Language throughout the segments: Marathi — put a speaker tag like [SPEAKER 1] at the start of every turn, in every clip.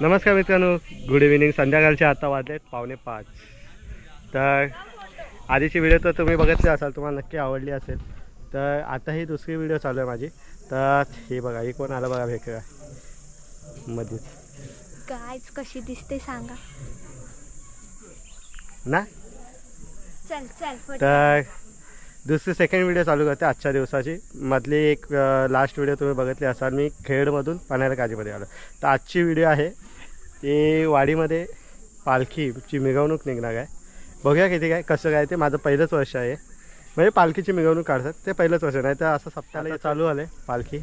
[SPEAKER 1] नमस्कार मित्रांनो, गुड इव्हिनिंग. संध्याकाळचे आता वाजलेत 4:45. तर आधीची व्हिडिओ तर तुम्ही बघितली असाल, तुम्हाला नक्की आवडली असेल. तर आता ही दुसरी व्हिडिओ चालू आहे माझी. तर हे बघा, ही कोण आलं बघा भेकरा मध्येच.
[SPEAKER 2] गायच कशी दिसते सांगा
[SPEAKER 1] ना.
[SPEAKER 2] चल चल.
[SPEAKER 1] तर दुसरी सेकंड व्हिडिओ चालू करते आजच्या दिवसाची. मधली एक लास्ट व्हिडिओ तुम्ही बघितली असाल, मी खेडमधून पन्हाळा काजीमध्ये आलो. तर आजची व्हिडिओ आहे ते वाडीमध्ये पालखीची मिरवणूक निघणार आहे. बघूया किती काय कसं काय. ते माझं पहिलंच वर्ष आहे, म्हणजे पालखीची मिरवणूक काढतात ते पहिलंच वर्ष. नाही तर असं सप्ताहाला चालू आलं पालखी.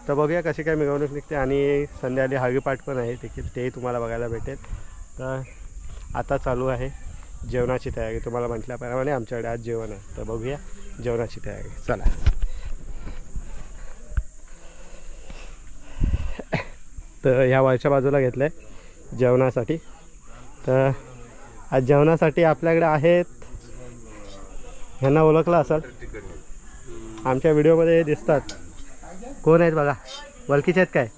[SPEAKER 1] तर बघूया कशी काय मिरवणूक निघते. आणि संध्याकाळी हरिपाठ पण आहे देखील, तेही तुम्हाला बघायला भेटेल. तर आता चालू आहे जेवणाची तयारी. तुम्हाला म्हटल्याप्रमाणे आमच्याकडे आज जेवण आहे. तर बघूया जेवणाची तयारी. चला. तर ह्या वरच्या बाजूला घेतलं आहे जेवणासाठी. तर आज जेवणासाठी आपल्याकडे आहेत, ह्यांना ओळखलं असाल, आमच्या व्हिडिओमध्ये दिसतात. कोण आहेत बघा, वलकीचे आहेत काय?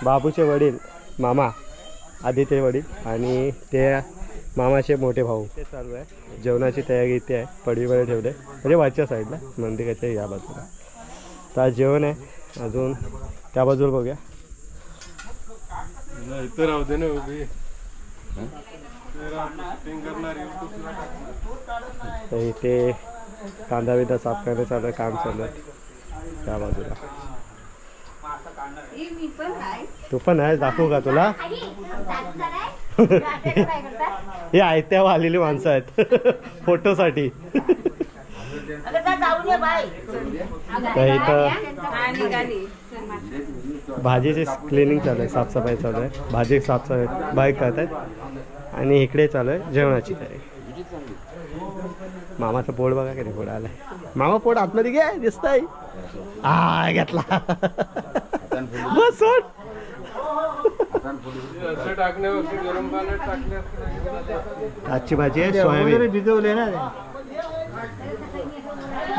[SPEAKER 1] बाबूचे वडील मामा, आदिते वडील आणि ते मामाचे मोठे भाऊ. ते चालू आहे जेवणाची तयारी. इथे आहे पडवीमध्ये ठेवले, म्हणजे वरच्या साईडला मंदिराच्या या बाजूला. तर आज जेवण आहे. अजून त्या बाजूला बघूया. तर इथे कांदा बिंदा साफ करण्याचं चालू काम चालू आहे त्या बाजूला. तू पण आहे, दाखवू का तुला? हे आयत्या आलेली माणसं आहेत फोटोसाठी. भाजीची क्लिनिंग चालू आहे, साफसफाई चालू आहे. भाजी साफसफाई बाईक करत आहेत. आणि इकडे चालू आहे जेवणाची तयारी. मामाचं पोट बघा किती पुढे आलाय. मामा पोट आतमध्ये घे, दिसतंय. हा घेतला बस सोड. आजची भाजी आहे सोयाबीन भिजवले ना,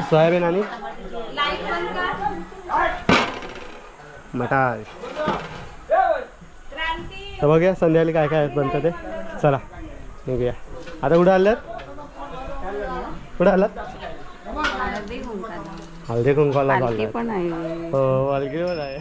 [SPEAKER 1] सोयाबीन आणि मटार. तर बघूया संध्याकाळी काय काय बनतं ते. चला निघूया. आता कुठं आल्यात? कुठं आलात? हळदी कुंकवाला हो, हलगी पण आहे.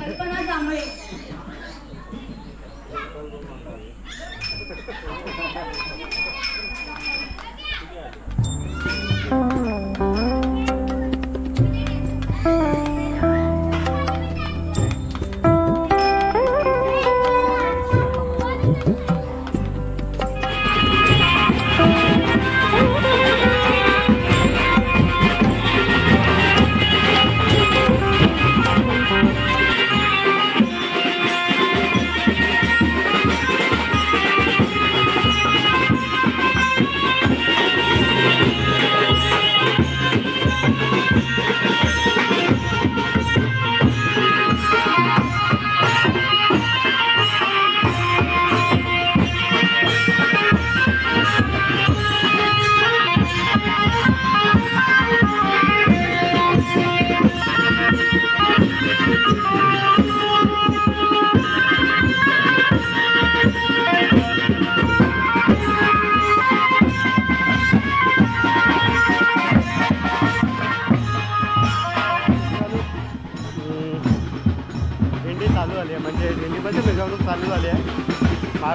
[SPEAKER 1] म्हणजे दिंडीमध्ये मिरवणूक चालू झाली आहे.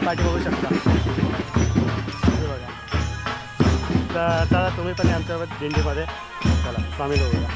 [SPEAKER 1] पाठी बघू शकता बघा. तर चला तुम्ही पण आमच्यासोबत दिंडीमध्ये चला सामील होऊया.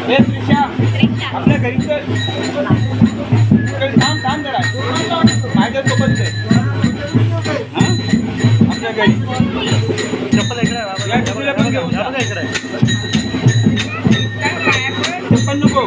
[SPEAKER 3] आपल्या घरी थांब थांब जरा माझ्या सोबत आपल्या घरी चप्पल इकडे चप्पल नको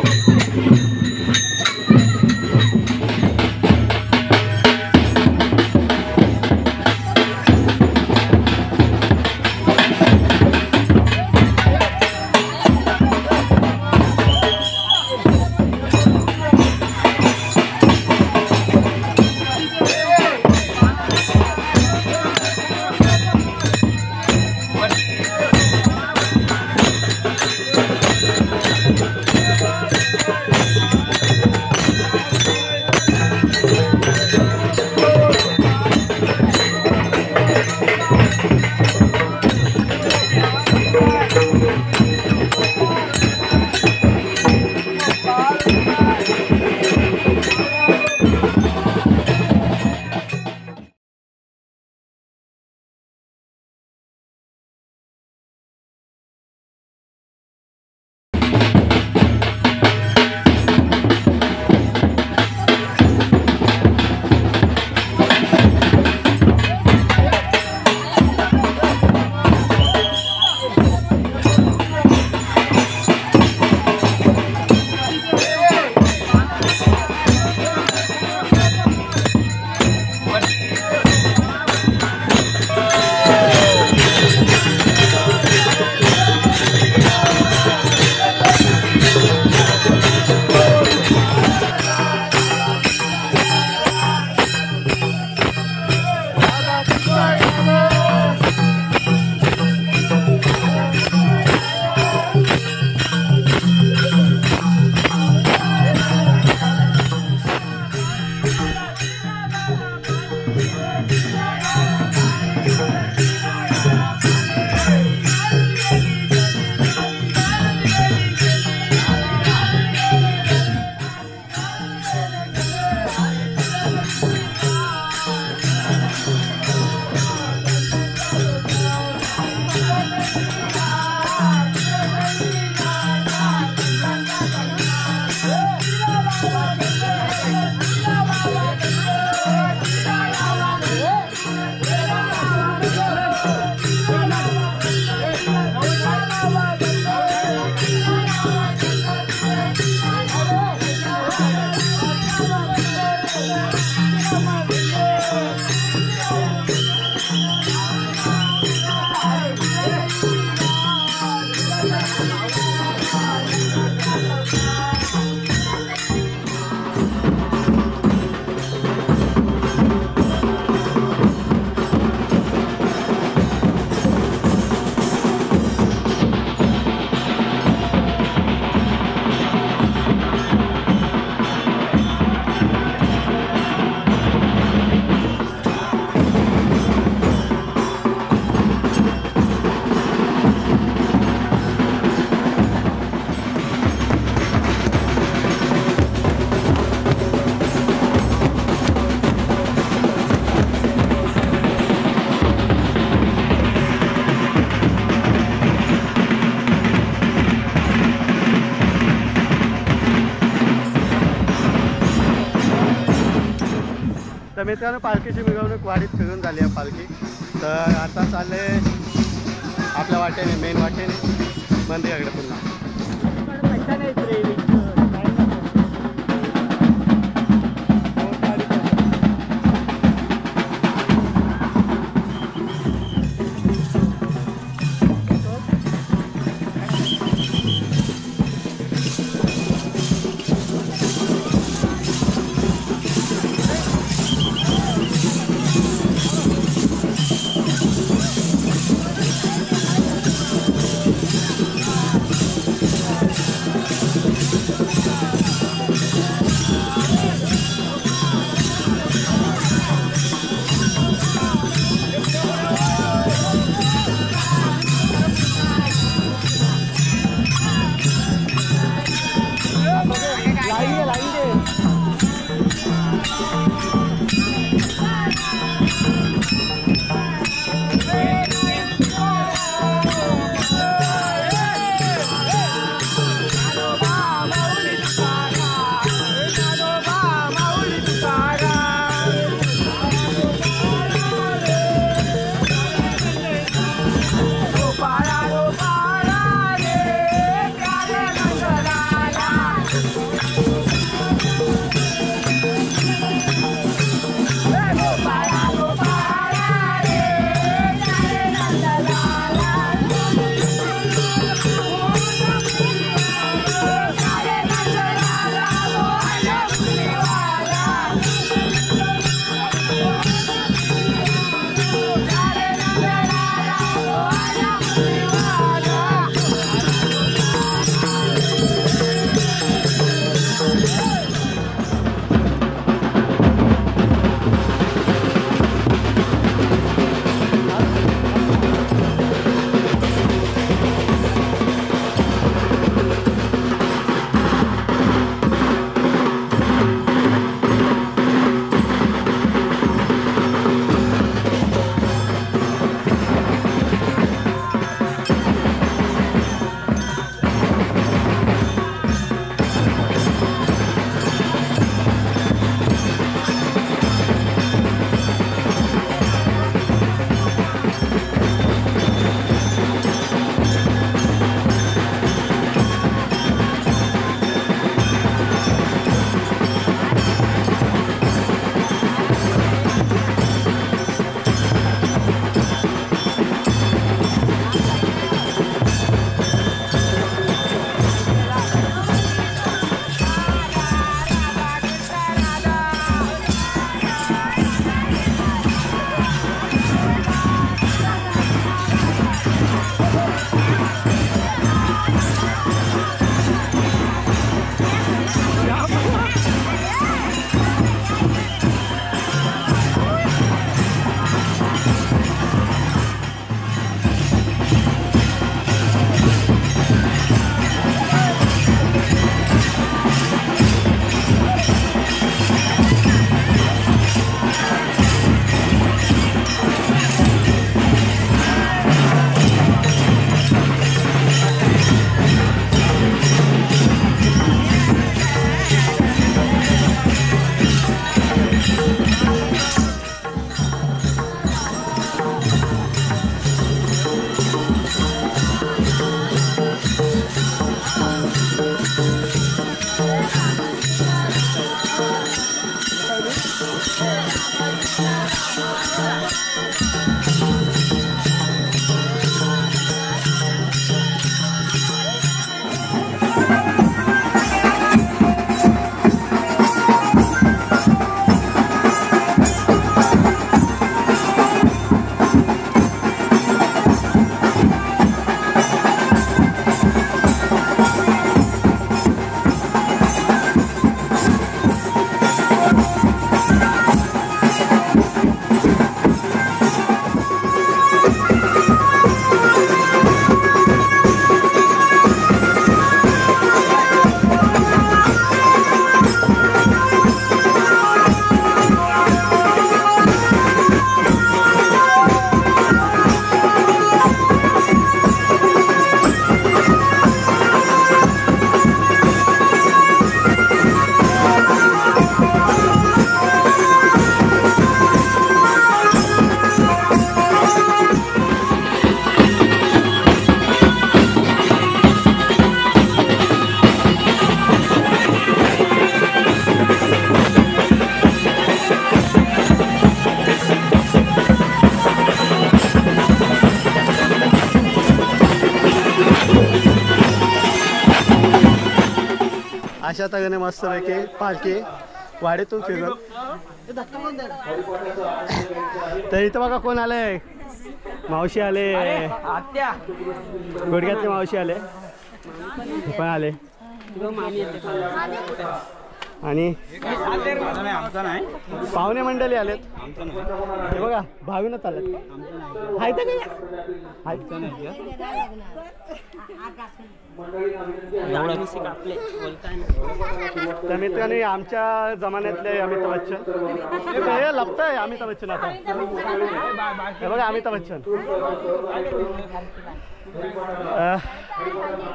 [SPEAKER 1] तर मित्रांनो पालखीची मिरवणूक वाडीत फिरून झाली आहे पालखी. तर आता चालले आपल्या वाटेने मेन वाटेने मंदिराकडे पुन्हा. अशा तऱ्हेने मस्तपैकी पालखी वाडीतून फिरत. तर इथं बघा कोण आलंय, मावशी आले, गुडघ्यातले मावशी आले पण आले आणि पाहुणे मंडळी आलेत. हे बघा भावीनच आलेत. आहेत तर मित्रांनी आमच्या जमान्यातले अमिताभ बच्चन हे लपतंय. अमिताभ बच्चन आता हे बघा अमिताभ बच्चन.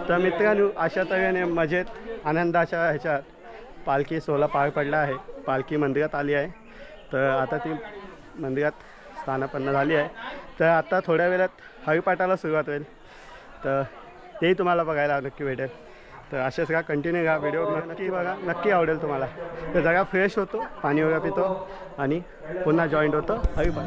[SPEAKER 1] तर मित्रांनो अशा तऱ्हेने मजेत आनंदाच्या ह्याच्यात पालखी सोहळा पार पडला आहे. पालखी मंदिरात आली आहे. तर आता ती मंदिरात स्थानापन्न झाली आहे. तर आता थोड्या वेळात हरिपाठाला सुरुवात होईल. तर तेही तुम्हाला बघायला नक्की भेटेल. तर असेच का कंटिन्यू का व्हिडिओ नक्की बघा, नक्की आवडेल तुम्हाला. तर जरा फ्रेश होतो, पाणी वगैरे पितो आणि पुन्हा जॉईंट होतो हरिपाठ.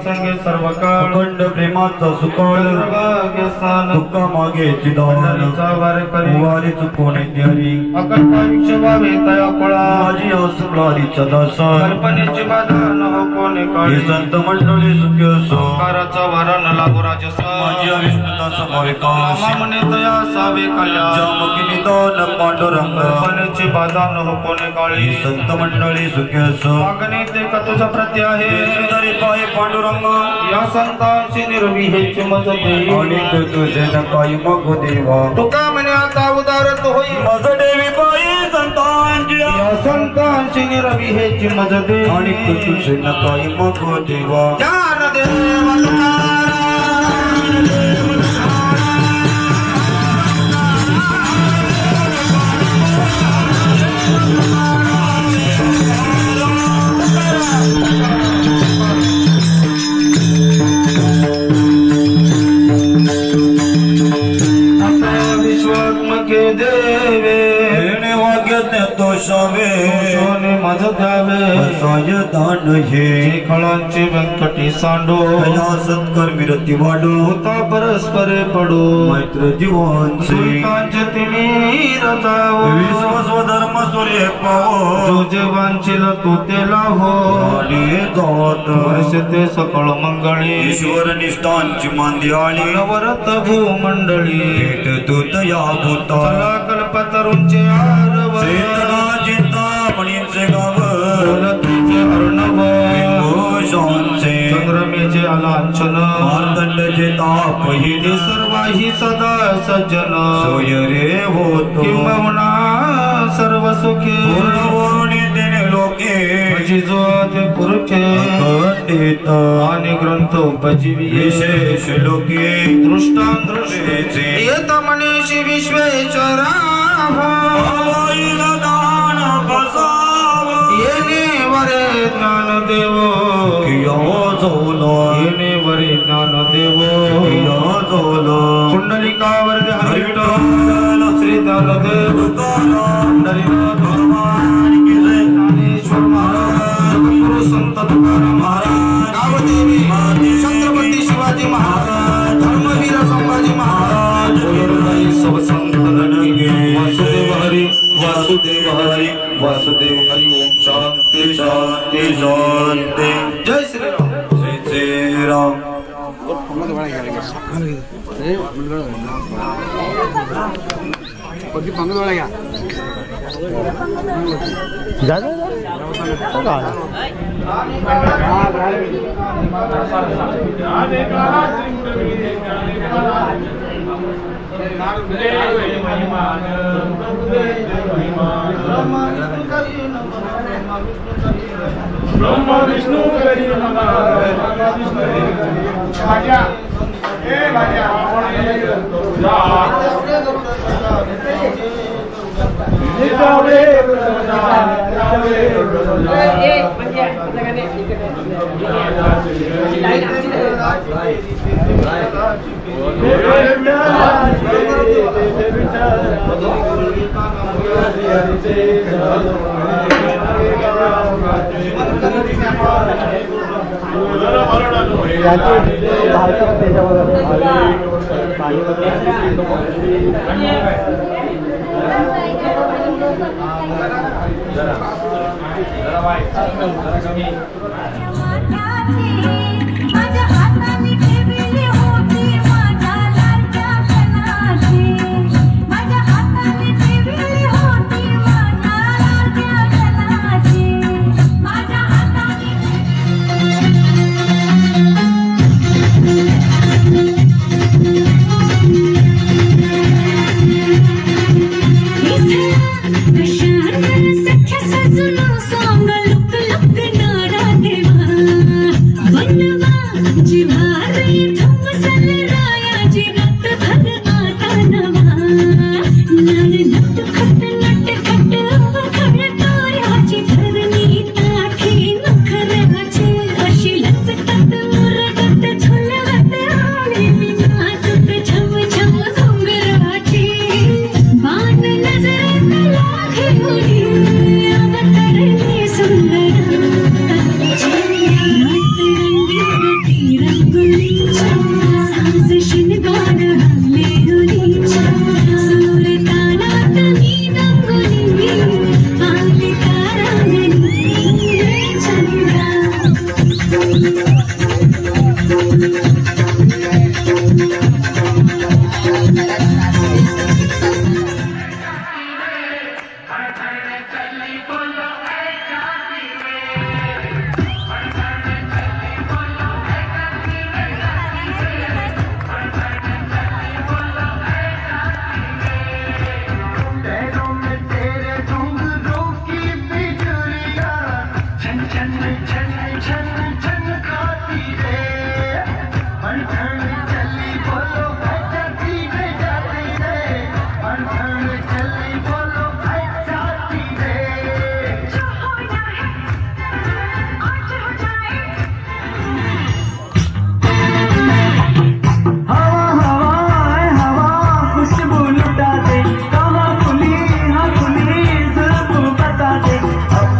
[SPEAKER 4] संगे सर्व काळ अखंड प्रेमाचा सुकाळ दुःखा मागे चिदानीचा वार करी वारी चुकोने हरी अखंड आयुष्य व्हावे तया फळा माझी असुलारीच्या दास कल्पनेची बाधा न हो कोणे काळी संत मंडळी सुखी असो काराचा वारा न लागो राजस माझी अविष्णुता समावे कामा मने तया सावे काया जामकी निदान पांडुरंग कल्पनेची बाधा न हो कोणे काळी संत मंडळी सुखी असो मागणे ते कथुचा प्रत्य आहे श्रीधरी पाय पांडुरंग या संतांची निर्विहेची मज देई आणि तुझे न काही मग देवा तुका म्हणे आता उदारत होई मज देवी पायी संतांची या संतांची निर्विहेची मज दे आणि तुझे न काही मग देवा ज्ञान देवा माझ द्यावे दान हे खळांचे व्यंकटी सांडो या सत्कर विरती वाढो होता परस्परे पडो मैत्र जीवांचे तुम्ही रजावो विश्व धर्म सूर्य पावो जो जे वांछिल तो तेला हो आणि जात वर्षते सकळ मंगळी ईश्वर निष्ठांची मांदियाळी नवरत भूमंडळी भेट दूत या भूता चला कल्पतरूंचे आरव चेतना चिंता मणींचे गाव तुझे अर्णव भूषांचे संग्रमेचे अलांछन मार्तंडचे ताप हिने सर्वाही सदा सज्जन सोय रे होतो किंबहुना सर्व सुखे पूर्णवणितेने लोके जिजोते पुरखे खंडित आणि ग्रंथ उपजीवी विशेष लोके दृष्टांदृष्टेचे येत मनीषी विश्वेश्वरा दान बसाव येणे वरे ज्ञान देव येणे वरे ज्ञान देव कुंडलिकावर हरिविठ्ठल श्री ज्ञानदेव पंढरीनाथ भगवान की जय ज्ञानेश्वर महाराज गुरु संत तुकाराम महाराज गावदेवी छत्रपती शिवाजी महाराज धर्मवीर संभाजी महाराज सब संतगण की वासुदेव हरी वासुदेव हरी वासुदेव हरी ओम शांति शांति शांति जय श्री राम जय राम
[SPEAKER 3] ब्रह्मा विष्णू करी नमः भाग्या ए भाग्या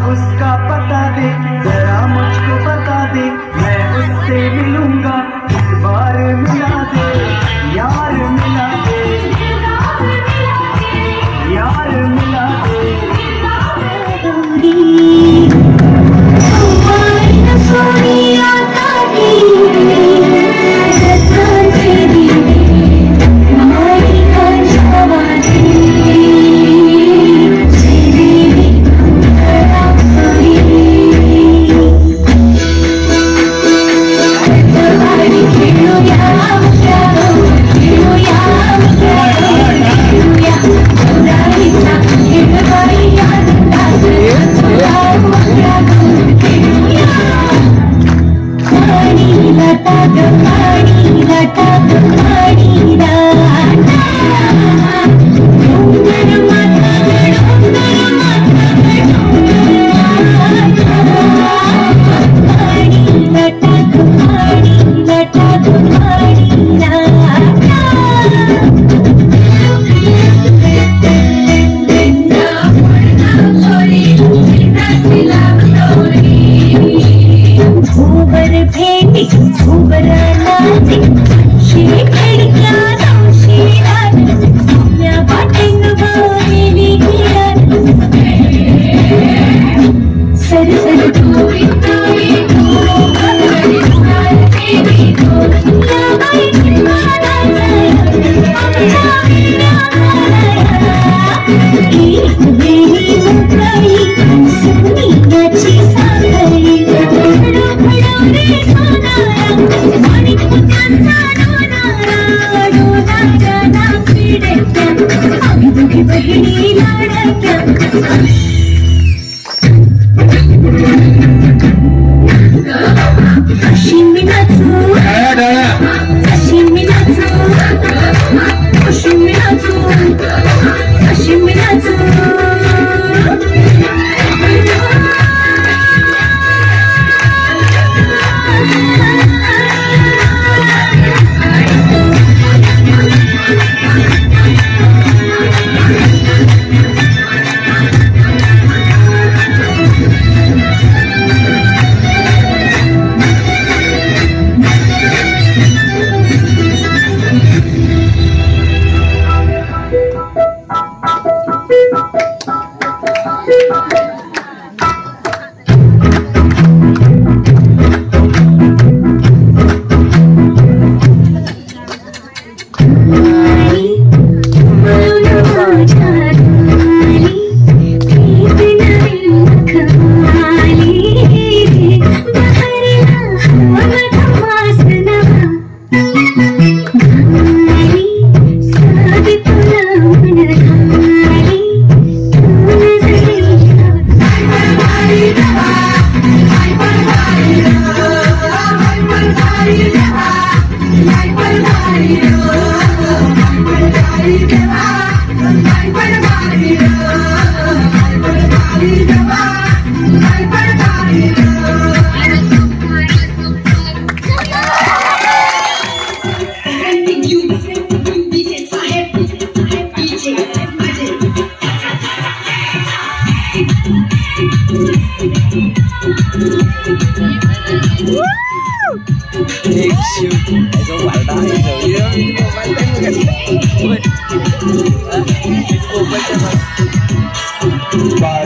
[SPEAKER 5] उसका पता दे जरा मुझको बता दे मैं उससे मिलूं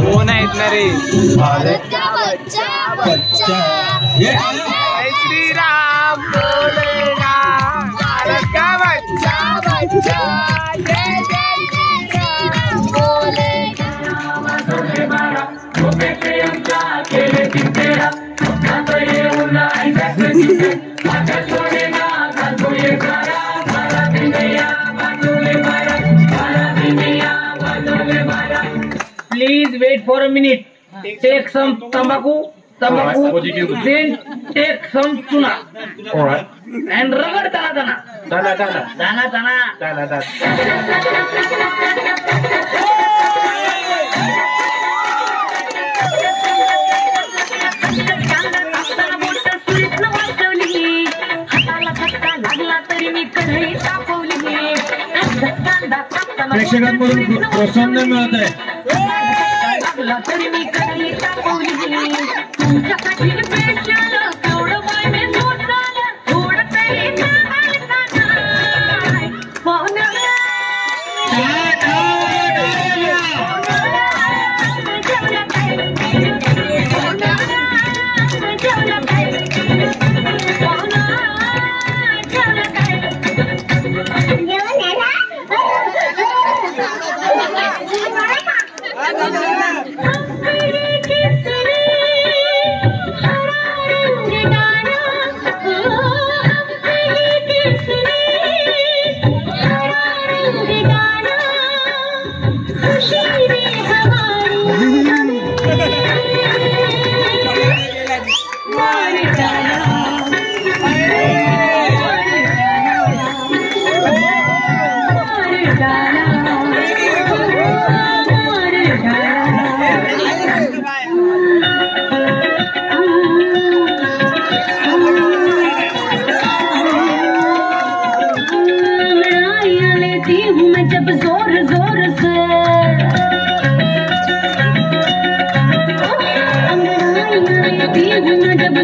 [SPEAKER 3] कोण आहेत ना रे श्रीराम बोलेगा भारत का बच्चा बच्चा जय जय श्रीराम बोलेगा केले तितेरा तो ये उला
[SPEAKER 5] Please wait for a minute. Take some tambaku, then take some tuna.
[SPEAKER 3] All right.
[SPEAKER 5] And ragad dana.
[SPEAKER 3] प्रेक्षकांमधून प्रोत्साहन मिळत आहे.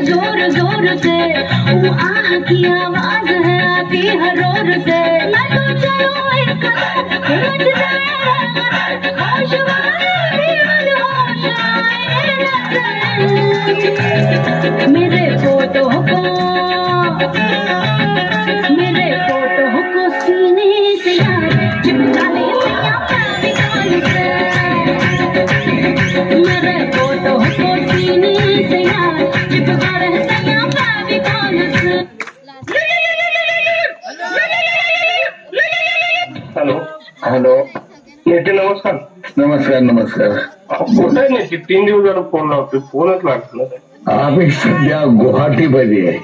[SPEAKER 6] जोर जोर से, वो आँख की आवाज है आती है रोर से। मैं तो चलूं इस कदर मच जाए होश वाले होश आए मेरे फोटो को सीने से चिपका ले सैया फेविकॉल से। मेरे फोटो को सीने से चिपका ले सैया फेविकॉल से।
[SPEAKER 7] हॅलो हॅलो नेते नमस्कार.
[SPEAKER 8] नमस्कार नमस्कार.
[SPEAKER 7] कुठे आहे नेते? 3 दिवस झालं फोन लावतोय, फोनच लागत नाही.
[SPEAKER 8] आम्ही सध्या गुवाहाटीमध्ये आहे.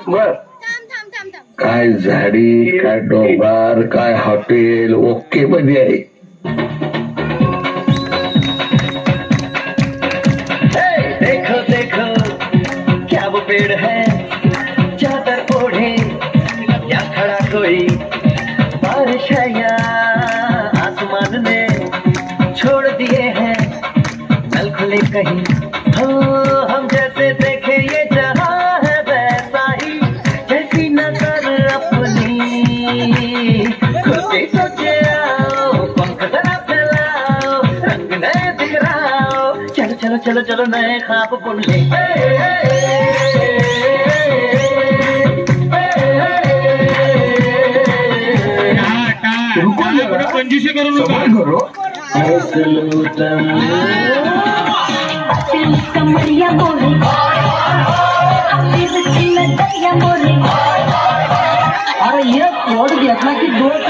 [SPEAKER 7] बर
[SPEAKER 8] काय झाडी, काय डोंगर, काय हॉटेल ओके मध्ये आहे.
[SPEAKER 9] देखो देखो क्या वो पेड़ है चादर ओढ़े या खड़ा कोई बारिश है या आसमान ने छोड़ दिए हैं नल खुले कहीं। हो हम जैसे देखे ये जहां है वैसा ही जैसी नजर अपनी खुद के सोचे आओ पंख जरा फैलाओ रंग नए दिखराओ चलो चलो चलो चलो नए ख्वाब बुन ले।
[SPEAKER 7] कंजूसी करू नका.
[SPEAKER 6] कमरिया बोले दरिया बोले
[SPEAKER 5] अरे एक कोड घेतला की दोन